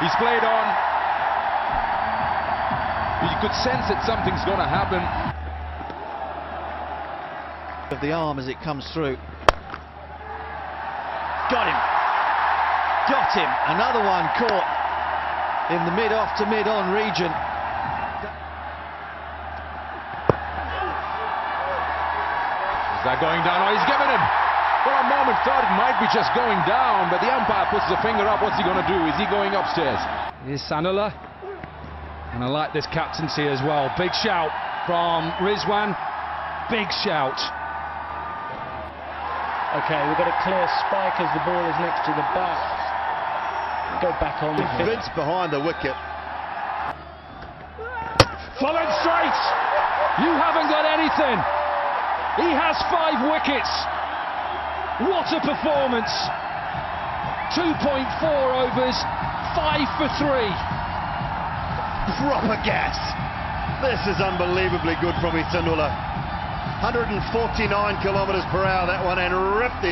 He's played on. You could sense that something's going to happen. Of the arm as it comes through. Got him. Got him. Another one caught in the mid-off to mid-on region. Is that going down? Oh, he's given him. For a moment thought it might be just going down, but the umpire puts the finger up. What's he going to do? Is he going upstairs? Ihsan Ullah. And I like this captaincy as well. Big shout from Rizwan. Big shout. Okay, we've got a clear spike as the ball is next to the bat. Go back on. Vince behind the wicket. Followed straight. You haven't got anything. He has 5 wickets. What a performance. 2.4 overs, 5 for 3. Proper gas. This is unbelievably good from Ihsan Ullah. 149 kilometres per hour that one, and ripped the